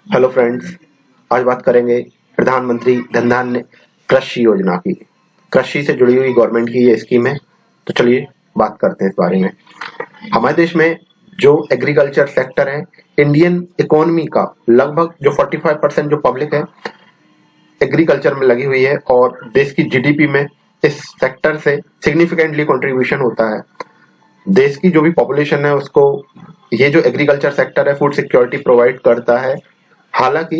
Hello friends, आज बात करेंगे प्रधानमंत्री धन धान्य कृषि योजना की। कृषि से जुड़ी हुई गवर्नमेंट की ये स्कीम है। तो चलिए बात करते हैं इस बारे में। हमारे देश में जो एग्रीकल्चर सेक्टर है, इंडियन इकोनॉमी का लगभग जो 45% जो पब्लिक है एग्रीकल्चर में लगी हुई है और देश की जीडीपी में इस सेक्टर से सिग्निफिकेंटली कंट्रीब्यूशन होता है। देश की जो भी पॉपुलेशन है उसको ये जो एग्रीकल्चर सेक्टर है फूड सिक्योरिटी प्रोवाइड करता है। हालांकि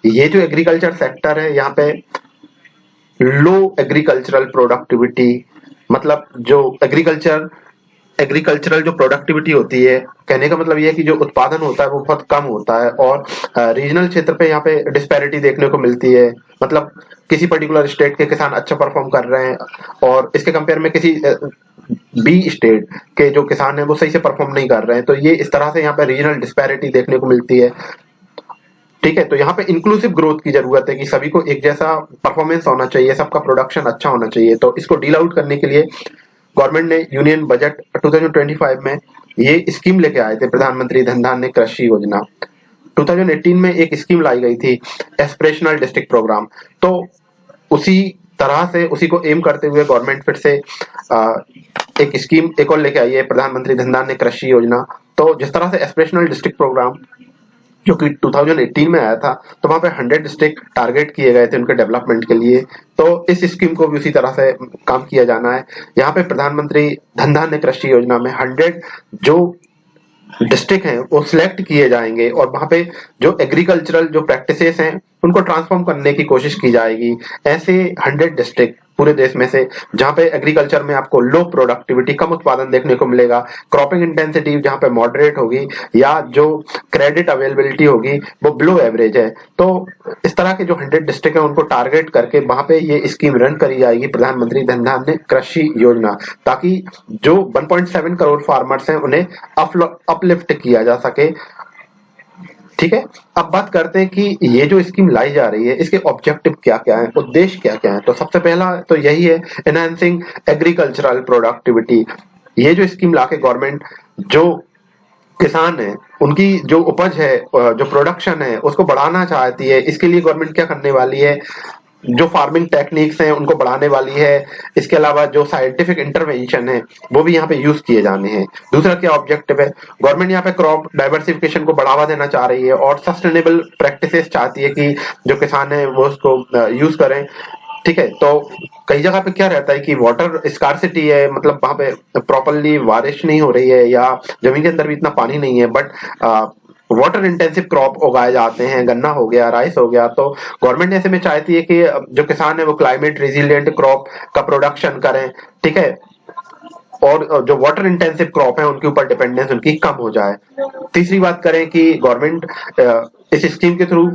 ये जो एग्रीकल्चर सेक्टर है यहाँ पे लो एग्रीकल्चरल प्रोडक्टिविटी, मतलब जो एग्रीकल्चरल जो प्रोडक्टिविटी होती है, कहने का मतलब ये है कि जो उत्पादन होता है वो बहुत कम होता है और रीजनल क्षेत्र पे यहाँ पे डिस्पैरिटी देखने को मिलती है। मतलब किसी पर्टिकुलर स्टेट के किसान अच्छा परफॉर्म कर रहे हैं और इसके कंपेयर में किसी बी स्टेट के जो किसान है वो सही से परफॉर्म नहीं कर रहे हैं। तो ये इस तरह से यहाँ पे रीजनल डिस्पैरिटी देखने को मिलती है। ठीक है, तो यहाँ पे इंक्लूसिव ग्रोथ की जरूरत है कि सभी को एक जैसा परफॉर्मेंस होना चाहिए, सबका प्रोडक्शन अच्छा होना चाहिए। तो इसको डील आउट करने के लिए गवर्नमेंट ने यूनियन बजट 2025 में ये स्कीम लेके आए थे, प्रधानमंत्री धन धान्य कृषि योजना। 2018 में एक स्कीम लाई गई थी, एस्पिरेशनल डिस्ट्रिक्ट प्रोग्राम। तो उसी तरह से उसी को एम करते हुए गवर्नमेंट फिर से आ, एक स्कीम एक और लेके आई है, प्रधानमंत्री धन धान्य कृषि योजना। तो जिस तरह से एस्पिरेशनल डिस्ट्रिक्ट प्रोग्राम जो कि 2018 में आया था, तो वहां पे 100 डिस्ट्रिक्ट टारगेट किए गए थे उनके डेवलपमेंट के लिए। तो इस स्कीम को भी उसी तरह से काम किया जाना है। यहाँ पे प्रधानमंत्री धन धान्य कृषि योजना में 100 जो डिस्ट्रिक्ट हैं वो सिलेक्ट किए जाएंगे और वहां पे जो एग्रीकल्चरल जो प्रैक्टिसेस हैं उनको ट्रांसफॉर्म करने की कोशिश की जाएगी। ऐसे 100 डिस्ट्रिक्ट पूरे देश में से जहां पे एग्रीकल्चर में आपको लो प्रोडक्टिविटी, कम उत्पादन देखने को मिलेगा, क्रॉपिंग इंटेंसिटी जहां पे मॉडरेट होगी या जो क्रेडिट अवेलेबिलिटी होगी वो बिलो एवरेज है। तो इस तरह के जो 100 डिस्ट्रिक्ट है उनको टारगेट करके वहां पे ये स्कीम रन करी जाएगी, प्रधानमंत्री धन धान्य कृषि योजना, ताकि जो 1.7 करोड़ फार्मर्स हैं उन्हें अपलिफ्ट किया जा सके। ठीक है, अब बात करते हैं कि ये जो स्कीम लाई जा रही है इसके ऑब्जेक्टिव क्या क्या है, उद्देश्य क्या क्या है। तो सबसे पहला तो यही है, एनहांसिंग एग्रीकल्चरल प्रोडक्टिविटी। ये जो स्कीम लाके गवर्नमेंट जो किसान है उनकी जो उपज है, जो प्रोडक्शन है उसको बढ़ाना चाहती है। इसके लिए गवर्नमेंट क्या करने वाली है, जो फार्मिंग टेक्निक्स हैं उनको बढ़ाने वाली है। इसके अलावा जो साइंटिफिक इंटरवेंशन है वो भी यहाँ पे यूज किए जाने हैं। दूसरा क्या ऑब्जेक्टिव है, गवर्नमेंट यहाँ पे क्रॉप डाइवर्सिफिकेशन को बढ़ावा देना चाह रही है और सस्टेनेबल प्रैक्टिसेस चाहती है कि जो किसान है वो उसको यूज करें। ठीक है, तो कई जगह पे क्या रहता है कि वाटर स्कार्सिटी है, मतलब वहां पे प्रॉपरली बारिश नहीं हो रही है या जमीन के अंदर भी इतना पानी नहीं है, बट वाटर इंटेंसिव क्रॉप उगाए जाते हैं, गन्ना हो गया, राइस हो गया। तो गवर्नमेंट ऐसे में चाहती है कि जो किसान है वो क्लाइमेट रेजिलिएंट क्रॉप का प्रोडक्शन करें। ठीक है, और जो वाटर इंटेंसिव क्रॉप है उनके ऊपर डिपेंडेंस उनकी कम हो जाए। तीसरी बात करें कि गवर्नमेंट इस स्कीम के थ्रू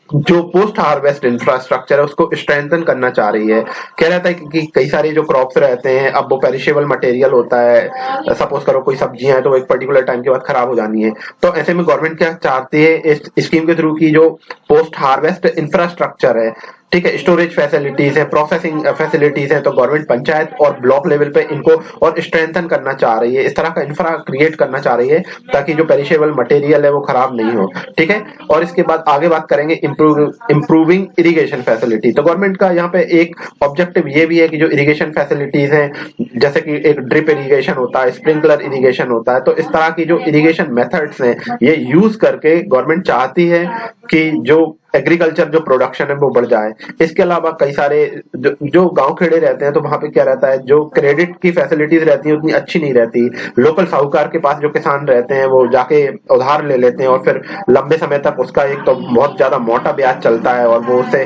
जो पोस्ट हार्वेस्ट इंफ्रास्ट्रक्चर है उसको स्ट्रेंथन करना चाह रही है। क्या रहता है कि कई सारे जो क्रॉप्स रहते हैं, अब वो पेरिशेबल मटेरियल होता है, सपोज करो कोई सब्जियां हैं तो वो एक पर्टिकुलर टाइम के बाद खराब हो जानी है। तो ऐसे में गवर्नमेंट क्या चाहती है, इस स्कीम के थ्रू की जो पोस्ट हार्वेस्ट इंफ्रास्ट्रक्चर है, ठीक है, स्टोरेज फैसिलिटीज है, प्रोसेसिंग फैसिलिटीज है, तो गवर्नमेंट पंचायत और ब्लॉक लेवल पे इनको और स्ट्रेंथन करना चाह रही है। इस तरह का इंफ्रा क्रिएट करना चाह रही है ताकि जो पेरिशेबल मटेरियल है वो खराब नहीं हो। ठीक है, और इसके बाद आगे बात करेंगे इंप्रूविंग इरिगेशन फैसिलिटी। तो गवर्नमेंट का यहाँ पे एक ऑब्जेक्टिव ये भी है कि जो इरिगेशन फैसिलिटीज हैं, जैसे कि एक ड्रिप इरिगेशन होता है, स्प्रिंकलर इरिगेशन होता है, तो इस तरह की जो इरिगेशन मेथड्स हैं ये यूज करके गवर्नमेंट चाहती है कि जो एग्रीकल्चर जो प्रोडक्शन है वो बढ़ जाए। इसके अलावा कई सारे जो गांव खेड़े रहते हैं तो वहां पे क्या रहता है, जो क्रेडिट की फैसिलिटीज रहती है उतनी अच्छी नहीं रहती। लोकल साहूकार के पास जो किसान रहते हैं वो जाके उधार ले लेते हैं और फिर लंबे समय तक उसका एक तो बहुत ज्यादा मोटा ब्याज चलता है और वो उससे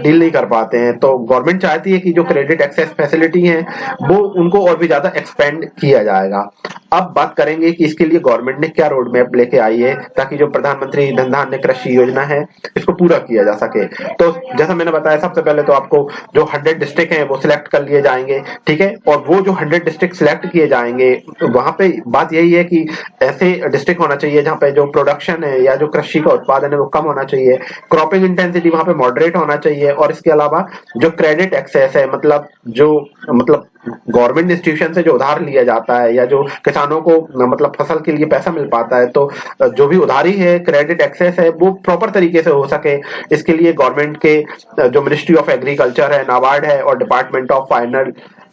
डील नहीं कर पाते हैं। तो गवर्नमेंट चाहती है कि जो क्रेडिट एक्सेस फैसिलिटी है वो उनको और भी ज्यादा एक्सपेंड किया जाएगा। अब बात करेंगे कि इसके लिए गवर्नमेंट ने क्या रोड मैप लेके आई है ताकि जो प्रधानमंत्री धन धान्य कृषि योजना है इसको पूरा किया जा सके। तो जैसा मैंने बताया, सबसे पहले तो आपको जो 100 डिस्ट्रिक्ट हैं वो सिलेक्ट कर लिए जाएंगे। ठीक है, और वो जो 100 डिस्ट्रिक्ट सिलेक्ट किए जाएंगे वहां पे बात यही है कि ऐसे डिस्ट्रिक्ट होना चाहिए जहां पे जो प्रोडक्शन है या जो कृषि का उत्पादन है वो कम होना चाहिए, क्रॉपिंग इंटेंसिटी वहां पे मॉडरेट होना चाहिए, और इसके अलावा जो क्रेडिट एक्सेस है, मतलब गवर्नमेंट इंस्टीट्यूशन से जो उधार लिया जाता है या जो किसानों को मतलब फसल के लिए पैसा मिल पाता है, तो जो भी उधारी है, क्रेडिट एक्सेस है, वो प्रॉपर तरीके से हो सके, इसके लिए गवर्नमेंट के जो मिनिस्ट्री ऑफ एग्रीकल्चर है, नाबार्ड है और डिपार्टमेंट ऑफ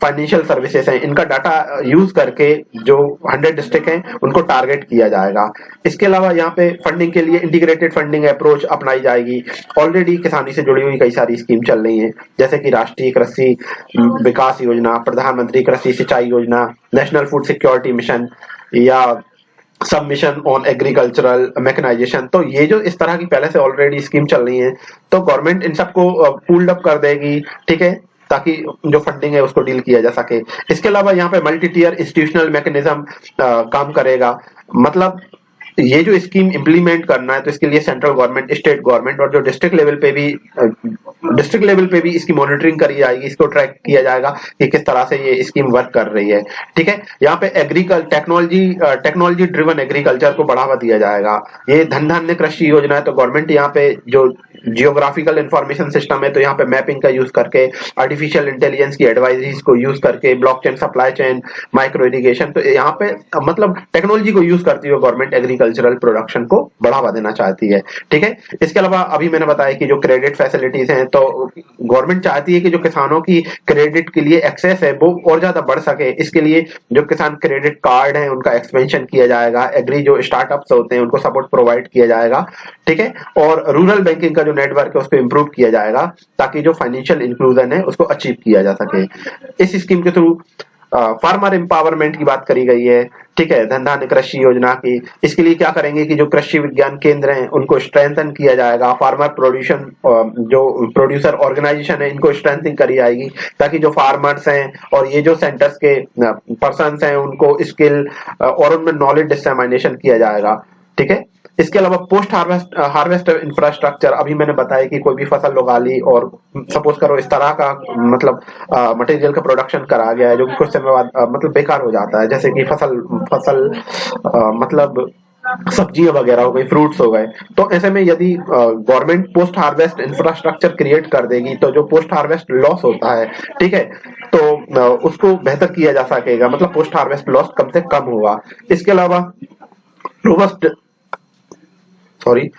फाइनेंशियल सर्विसेज है, इनका डाटा यूज करके जो 100 डिस्ट्रिक्ट हैं उनको टारगेट किया जाएगा। इसके अलावा यहाँ पे फंडिंग के लिए इंटीग्रेटेड फंडिंग अप्रोच अपनाई जाएगी। ऑलरेडी किसानी से जुड़ी हुई कई सारी स्कीम चल रही हैं, जैसे कि राष्ट्रीय कृषि विकास योजना, प्रधानमंत्री कृषि सिंचाई योजना, नेशनल फूड सिक्योरिटी मिशन या सब मिशन ऑन एग्रीकल्चरल मैकेनाइजेशन। तो ये जो इस तरह की पहले से ऑलरेडी स्कीम चल रही है, तो गवर्नमेंट इन सबको पूल्ड अप कर देगी, ठीक है, ताकि जो फंडिंग है उसको डील किया जा सके। इसके अलावा यहाँ पे मल्टी टीयर इंस्टीट्यूशनल मैकेनिज्म काम करेगा। मतलब ये जो स्कीम इम्प्लीमेंट करना है, तो इसके लिए सेंट्रल गवर्नमेंट, स्टेट गवर्नमेंट और जो डिस्ट्रिक्ट लेवल पे भी इसकी मॉनिटरिंग करी जाएगी, इसको ट्रैक किया जाएगा कि किस तरह से ये स्कीम वर्क कर रही है, ठीक है। यहाँ पे टेक्नोलॉजी ड्रिवन एग्रीकल्चर को बढ़ावा दिया जाएगा। ये धन धान्य कृषि योजना है, तो गवर्नमेंट यहाँ पे जो जियोग्राफिकल इंफॉर्मेशन सिस्टम है, तो यहाँ पे मैपिंग का यूज करके, आर्टिफिशियल इंटेलिजेंस की एडवाइजरीज को यूज करके, blockchain, supply chain, micro irrigation, तो यहाँ पे मतलब टेक्नोलॉजी को यूज करती हुए गवर्नमेंट एग्रीकल्चरल प्रोडक्शन को बढ़ावा देना चाहती है, ठीक है। इसके अलावा अभी मैंने बताया कि जो क्रेडिट फैसिलिटीज हैं, तो गवर्नमेंट चाहती है कि जो किसानों की क्रेडिट के लिए एक्सेस है वो और ज्यादा बढ़ सके। इसके लिए जो किसान क्रेडिट कार्ड है उनका एक्सपेंशन किया जाएगा, एग्री जो स्टार्टअप्स होते हैं उनको सपोर्ट प्रोवाइड किया जाएगा, ठीक है। और रूरल बैंकिंग का जो नेटवर्क है उसको इंप्रूव किया जाएगा, ताकि जो फाइनेंशियल इंक्लूजन है उसको अचीव किया जा सके। इस स्कीम के थ्रू फार्मर एम्पावरमेंट की बात करी गई है, ठीक है, धन धान्य कृषि योजना की। इसके लिए क्या करेंगे कि जो कृषि विज्ञान केंद्र हैं उनको स्ट्रेंथन किया जाएगा, फार्मर जो प्रोड्यूसर ऑर्गेनाइजेशन है इनको स्ट्रेंथनिंग करी जाएगी, ताकि जो फार्मर्स हैं और ये जो सेंटर्स के पर्सन्स हैं उनको स्किल और उनमें नॉलेज डिसमिनेशन किया जाएगा, ठीक है। इसके अलावा पोस्ट हार्वेस्ट इंफ्रास्ट्रक्चर, अभी मैंने बताया कि कोई भी फसल उगा ली और सपोज करो इस तरह का मतलब मटेरियल का प्रोडक्शन करा गया है जो कि कुछ समय बाद मतलब बेकार हो जाता है, जैसे कि फसल मतलब सब्जियां वगैरह हो गई, फ्रूट्स हो गए। तो ऐसे में यदि government post harvest infrastructure create कर देगी, तो जो पोस्ट हार्वेस्ट लॉस होता है, ठीक है, तो उसको बेहतर किया जा सकेगा, मतलब पोस्ट हार्वेस्ट लॉस कम से कम होगा। इसके अलावा रोबस्ट सॉरी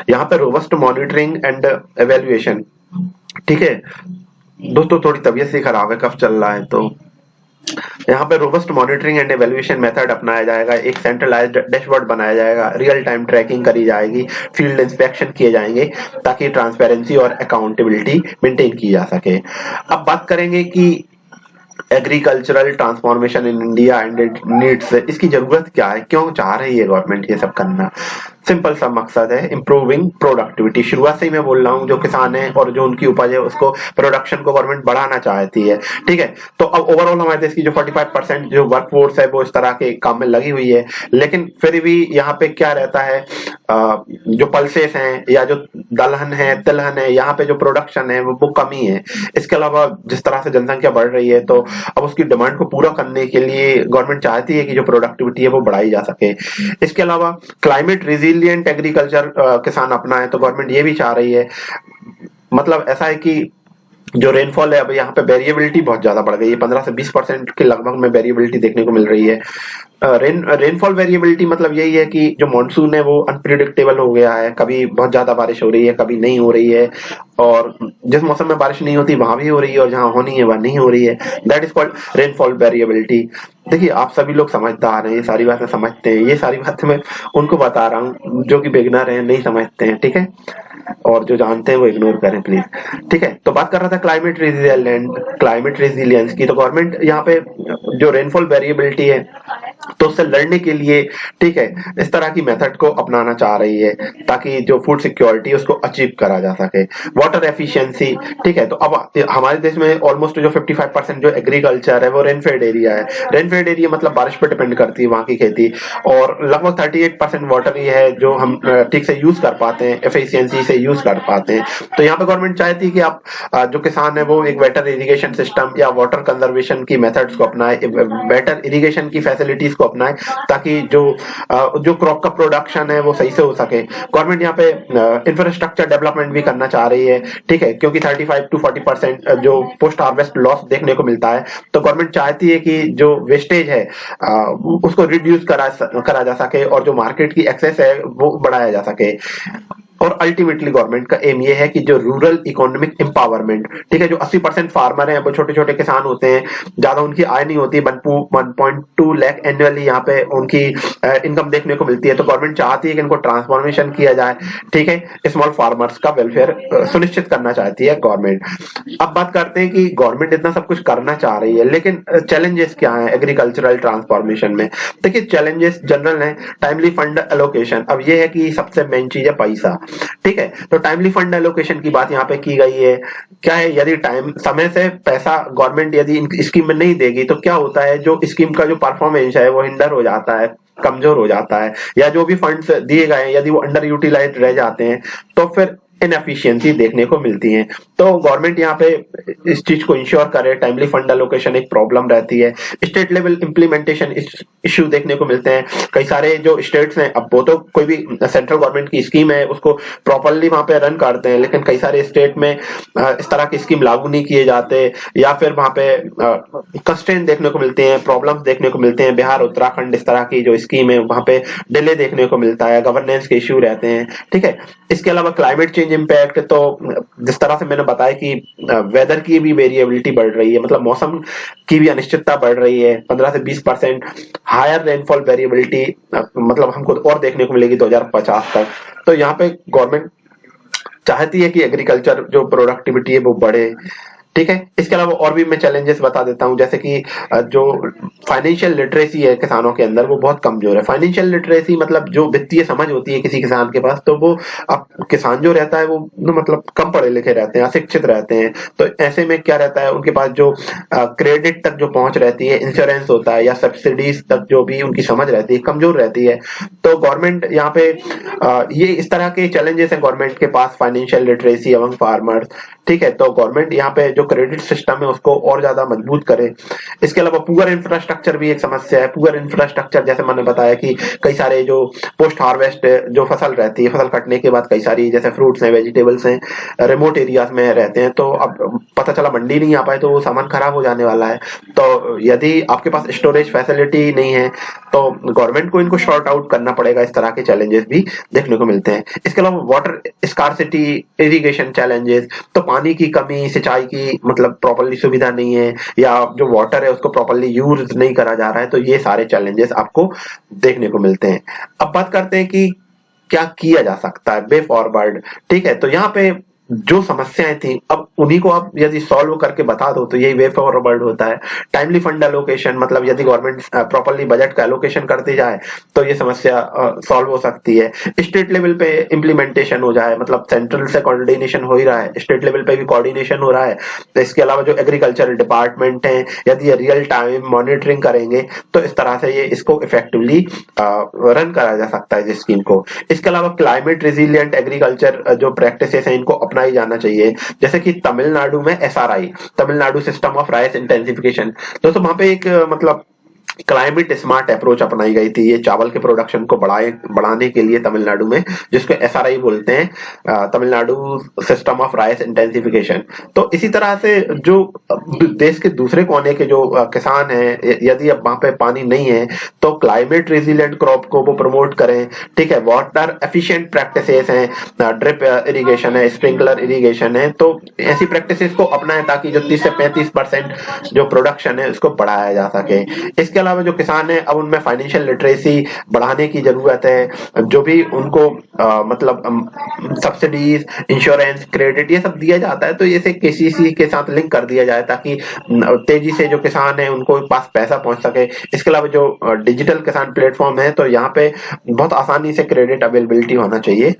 यहाँ पे रोबस्ट मॉनिटरिंग एंड एवेल्युएशन, ठीक है दोस्तों, थोड़ी तबीयत से खराब है, कफ चल रहा है, तो यहाँ पे robust monitoring and evaluation method अपनाया जाएगा, एक सेंट्रलाइज्ड डैशबोर्ड बनाया जाएगा, रियल टाइम ट्रैकिंग करी जाएगी, फील्ड इंस्पेक्शन किए जाएंगे, ताकि ट्रांसपेरेंसी और अकाउंटेबिलिटी मेंटेन की जा सके। अब बात करेंगे कि agricultural transformation in India and it needs, इसकी जरूरत क्या है, क्यों चाह रही है गवर्नमेंट ये सब करना। सिंपल सा मकसद है, इंप्रूविंग प्रोडक्टिविटी। शुरुआत से ही मैं बोल रहा हूँ, जो किसान है और जो उनकी उपज है उसको प्रोडक्शन को गवर्नमेंट बढ़ाना चाहती है, ठीक है। तो अब ओवरऑल हमारे देश की जो 45% जो वर्क फोर्स है वो इस तरह के काम में लगी हुई है, लेकिन फिर भी यहाँ पे क्या रहता है, जो पल्सेस हैं या जो दलहन है, तिलहन है, यहाँ पे जो प्रोडक्शन है वो कमी है। इसके अलावा जिस तरह से जनसंख्या बढ़ रही है, तो अब उसकी डिमांड को पूरा करने के लिए गवर्नमेंट चाहती है कि जो प्रोडक्टिविटी है वो बढ़ाई जा सके। इसके अलावा क्लाइमेट रेजिलिएंट एग्रीकल्चर किसान अपनाए, तो गवर्नमेंट ये भी चाह रही है, मतलब ऐसा है कि जो रेनफॉल है, अब यहाँ पे वेरिएबिलिटी बहुत ज्यादा बढ़ गई है, 15 से 20% के लगभग में वेरिएबिलिटी देखने को मिल रही है। रेनफॉल वेरिएबिलिटी मतलब यही है कि जो मानसून है वो अनप्रिडिक्टेबल हो गया है, कभी बहुत ज्यादा बारिश हो रही है, कभी नहीं हो रही है, और जिस मौसम में बारिश नहीं होती वहां भी हो रही है और जहां होनी है वहां नहीं हो रही है। That is called rainfall variability. देखिए आप सभी लोग समझदार हैं, ये सारी बातें समझते हैं, ये सारी बातें मैं उनको बता रहा हूँ जो कि बिगनर हैं, नहीं समझते हैं, ठीक है, और जो जानते हैं वो इग्नोर करें प्लीज, ठीक है। तो बात कर रहा था क्लाइमेट रेजिलियंस की। तो गवर्नमेंट यहाँ पे जो रेनफॉल वेरिएबिलिटी है तो उससे लड़ने के लिए, ठीक है, इस तरह की मेथड को अपनाना चाह रही है, ताकि जो फूड सिक्योरिटी उसको अचीव करा जा सके। वाटर एफिशिएंसी, ठीक है, तो अब हमारे देश में ऑलमोस्ट जो 55% जो एग्रीकल्चर है वो रेनफेड एरिया है। रेनफेड एरिया मतलब बारिश पर डिपेंड करती है वहां की खेती, और लगभग 38% वाटर ही है जो हम ठीक से यूज कर पाते हैं एफिशिएंसी से यूज कर पाते हैं। तो यहाँ पे गवर्नमेंट चाहती है कि आप जो किसान है वो एक बेटर इरिगेशन सिस्टम या वाटर कंजर्वेशन की मेथड्स को अपनाए, बेटर इरिगेशन की फैसिलिटीज को अपनाए, ताकि जो क्रॉप का प्रोडक्शन है वो सही से हो सके। गवर्नमेंट यहाँ पे इंफ्रास्ट्रक्चर डेवलपमेंट भी करना चाह रही है, ठीक है, क्योंकि 35 to 40% जो पोस्ट हार्वेस्ट लॉस देखने को मिलता है, तो गवर्नमेंट चाहती है कि जो वेस्टेज है उसको रिड्यूस करा जा सके और जो मार्केट की एक्सेस है वो बढ़ाया जा सके। और अल्टीमेटली गवर्नमेंट का एम ये है कि जो रूरल इकोनॉमिक एम्पावरमेंट, ठीक है, जो 80% फार्मर हैं वो छोटे छोटे किसान होते हैं, ज्यादा उनकी आय नहीं होती, 1.2 लाख एनुअली यहाँ पे उनकी इनकम देखने को मिलती है। तो गवर्नमेंट चाहती है कि इनको ट्रांसफॉर्मेशन किया जाए, ठीक है, स्मॉल फार्मर्स का वेलफेयर सुनिश्चित करना चाहती है गवर्नमेंट। अब बात करते हैं कि गवर्नमेंट इतना सब कुछ करना चाह रही है, लेकिन चैलेंजेस क्या है एग्रीकल्चरल ट्रांसफॉर्मेशन में। देखिए चैलेंजेस जनरल है, टाइमली फंड एलोकेशन। अब ये है कि सबसे मेन चीज है पैसा, ठीक है, तो टाइमली फंड एलोकेशन की बात यहाँ पे की गई है। क्या है, यदि टाइम समय से पैसा गवर्नमेंट यदि स्कीम में नहीं देगी तो क्या होता है, जो स्कीम का जो परफॉर्मेंस है वो हिंडर हो जाता है, कमजोर हो जाता है, या जो भी फंड्स दिए गए हैं यदि वो अंडर यूटिलाइज रह जाते हैं तो फिर इनएफिशिएंसी देखने को मिलती है। तो गवर्नमेंट यहाँ पे इस चीज को इंश्योर करे, टाइमली फंड एलोकेशन एक प्रॉब्लम रहती है। स्टेट लेवल इम्प्लीमेंटेशन इश्यू देखने को मिलते हैं, कई सारे जो स्टेट्स हैं, अब वो तो कोई भी सेंट्रल गवर्नमेंट की स्कीम है उसको प्रॉपरली वहां पे रन करते हैं, लेकिन कई सारे स्टेट में इस तरह की स्कीम लागू नहीं किए जाते, या फिर वहां पे कंस्ट्रेंट देखने को मिलते हैं, प्रॉब्लम्स देखने को मिलते हैं। बिहार उत्तराखंड इस तरह की जो स्कीम है वहां पे डिले देखने को मिलता है, गवर्नेंस के इश्यू रहते हैं, ठीक है। इसके अलावा क्लाइमेट चेंज इम्पैक्ट, तो जिस तरह से मैंने बताया कि वेदर की भी वेरिएबिलिटी बढ़ रही है, मतलब मौसम की भी अनिश्चितता बढ़ रही है, 15 से 20% हायर रेनफॉल वेरिएबिलिटी मतलब हमको और देखने को मिलेगी 2050 तक। तो यहाँ पे गवर्नमेंट चाहती है कि एग्रीकल्चर जो प्रोडक्टिविटी है वो बढ़े, ठीक है। इसके अलावा और भी मैं चैलेंजेस बता देता हूं, जैसे कि जो फाइनेंशियल लिटरेसी है किसानों के अंदर वो बहुत कमजोर है। फाइनेंशियल लिटरेसी मतलब जो वित्तीय समझ होती है किसी किसान के पास, तो वो अब किसान जो रहता है वो मतलब कम पढ़े लिखे रहते हैं, अशिक्षित रहते हैं। तो ऐसे में क्या रहता है, उनके पास जो क्रेडिट तक जो पहुंच रहती है, इंश्योरेंस होता है या सब्सिडीज तक जो भी उनकी समझ रहती है कमजोर रहती है। तो गवर्नमेंट यहाँ पे ये इस तरह के चैलेंजेस हैं गवर्नमेंट के पास, फाइनेंशियल लिटरेसी अमंग फार्मर्स, ठीक है। तो गवर्नमेंट यहाँ पे जो क्रेडिट सिस्टम है उसको और ज्यादा मजबूत करे। इसके अलावा पुअर इंफ्रास्ट्रक्चर भी एक समस्या है। पुअर इंफ्रास्ट्रक्चर जैसे मैंने बताया कि कई सारे जो पोस्ट हार्वेस्ट जो फसल रहती है, फसल कटने के बाद कई सारी जैसे फ्रूट्स हैं, वेजिटेबल्स हैं, रिमोट एरियाज में रहते हैं, तो अब पता चला मंडी नहीं आ पाए तो वो सामान खराब हो जाने वाला है। तो यदि आपके पास स्टोरेज फैसिलिटी नहीं है तो गवर्नमेंट को इनको शॉर्ट आउट करना पड़ेगा। इस तरह के चैलेंजेस भी देखने को मिलते हैं। इसके अलावा वाटर स्कार्सिटी, इरिगेशन चैलेंजेस, तो पानी की कमी, सिंचाई की मतलब प्रॉपरली सुविधा नहीं है, या जो वाटर है उसको प्रॉपरली यूज नहीं करा जा रहा है। तो ये सारे चैलेंजेस आपको देखने को मिलते हैं। अब बात करते हैं कि क्या किया जा सकता है वे फॉरवर्ड, ठीक है। तो यहाँ पे जो समस्याएं थी अब उन्हीं को आप यदि सॉल्व करके बता दो तो यही वे फॉरवर्ड होता है। टाइमली फंड एलोकेशन मतलब यदि गवर्नमेंट प्रॉपरली बजट का एलोकेशन करती जाए तो ये समस्या सॉल्व हो सकती है। स्टेट लेवल पे इम्प्लीमेंटेशन हो जाए, मतलब सेंट्रल से कोऑर्डिनेशन हो ही रहा है, स्टेट लेवल पे भी कोऑर्डिनेशन हो रहा है। तो इसके अलावा जो एग्रीकल्चर डिपार्टमेंट है यदि ये रियल टाइम मॉनिटरिंग करेंगे तो इस तरह से ये इसको इफेक्टिवली रन करा जा सकता है इस स्कीम को। इसके अलावा क्लाइमेट रेजिलिएंट एग्रीकल्चर जो प्रैक्टिसेस है इनको अपनाई जाना चाहिए, जैसे कि तमिलनाडु में SRI, Tamil Nadu system of rice intensification, दोस्तों वहां पे एक मतलब क्लाइमेट स्मार्ट अप्रोच अपनाई गई थी ये चावल के प्रोडक्शन को बढ़ाने के लिए तमिलनाडु में, जिसको एसआरआई बोलते हैं, Tamil Nadu system of rice intensification. तो इसी तरह से जो देश के दूसरे कोने के जो किसान हैं यदि अब वहां पे पानी नहीं है तो क्लाइमेट रेजिलिएंट क्रॉप को वो प्रमोट करें, ठीक है। वाटर एफिशिएंट प्रैक्टिसेस हैं, ड्रिप इरिगेशन है, स्प्रिंकलर इरिगेशन है, तो ऐसी प्रैक्टिसेस को अपनाएं ताकि जो 30 से 35% जो प्रोडक्शन है उसको बढ़ाया जा सके। इसके अलावा जो किसान है अब उनमें फाइनेंशियल लिटरेसी बढ़ाने की जरूरत है, जो भी उनको मतलब सब्सिडीज, इंश्योरेंस, क्रेडिट ये सब दिया जाता है तो इसे केसीसी के साथ लिंक कर दिया जाए ताकि तेजी से जो किसान है उनको पास पैसा पहुंच सके। इसके अलावा जो डिजिटल किसान प्लेटफॉर्म है तो यहाँ पे बहुत आसानी से क्रेडिट अवेलेबिलिटी होना चाहिए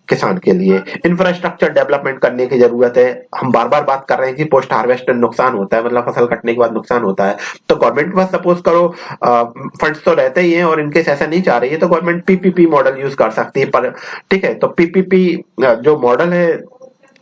किसान के लिए। इंफ्रास्ट्रक्चर डेवलपमेंट करने की जरूरत है। हम बार बार बात कर रहे हैं कि पोस्ट हार्वेस्ट नुकसान होता है, मतलब फसल कटने के बाद नुकसान होता है, तो गवर्नमेंट के पास सपोज करो, फंड्स तो रहते ही हैं और इनकेस ऐसा नहीं चाह रही है तो गवर्नमेंट पीपीपी मॉडल यूज कर सकती है। पर ठीक है, तो पीपीपी जो मॉडल है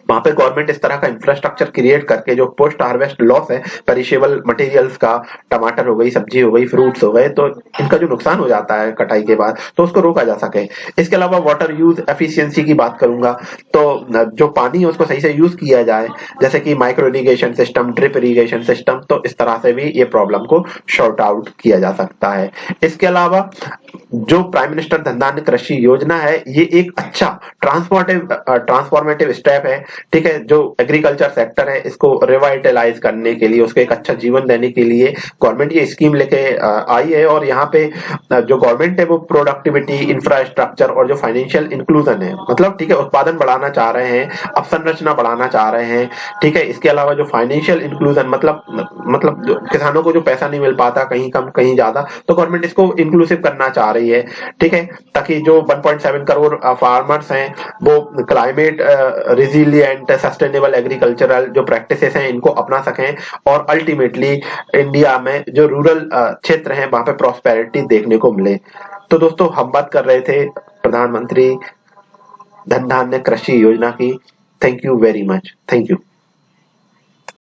वहां पे गवर्नमेंट इस तरह का इंफ्रास्ट्रक्चर क्रिएट करके जो पोस्ट हार्वेस्ट लॉस है पेरिशेबल मटेरियल्स का, टमाटर हो गई, सब्जी हो गई, फ्रूट्स हो गए, तो इनका जो नुकसान हो जाता है कटाई के बाद, तो उसको रोका जा सके। इसके अलावा वाटर यूज एफिशिएंसी की बात करूंगा, तो जो पानी है उसको सही से यूज किया जाए, जैसे कि micro irrigation system, drip irrigation system, तो इस तरह से भी ये प्रॉब्लम को शॉर्ट आउट किया जा सकता है। इसके अलावा जो प्राइम मिनिस्टर धन धान्य कृषि योजना है, ये एक अच्छा ट्रांसफॉर्मेटिव स्टेप है। ठीक है, जो एग्रीकल्चर सेक्टर है इसको रिवाइटलाइज करने के लिए, उसको एक अच्छा जीवन देने के लिए गवर्नमेंट ये स्कीम लेके आई है। और यहाँ पे जो गवर्नमेंट है वो प्रोडक्टिविटी, इंफ्रास्ट्रक्चर और जो फाइनेंशियल इंक्लूजन है, मतलब ठीक है, उत्पादन बढ़ाना चाह रहे हैं, अवसंरचना बढ़ाना चाह रहे हैं। ठीक है, इसके अलावा जो फाइनेंशियल इंक्लूजन मतलब जो किसानों को जो पैसा नहीं मिल पाता, कहीं कम कहीं ज्यादा, तो गवर्नमेंट इसको इंक्लूसिव करना चाह रही है। ठीक है, ताकि जो 1.7 करोड़ फार्मर्स हैं वो क्लाइमेट रिजिलियंट सस्टेनेबल एग्रीकल्चरल जो प्रैक्टिसेस हैं इनको अपना सकें, और अल्टीमेटली इंडिया में जो रूरल क्षेत्र हैं वहां पे प्रॉस्पेरिटी देखने को मिले। तो दोस्तों, हम बात कर रहे थे प्रधानमंत्री धन धान्य कृषि योजना की। Thank you very much. Thank you.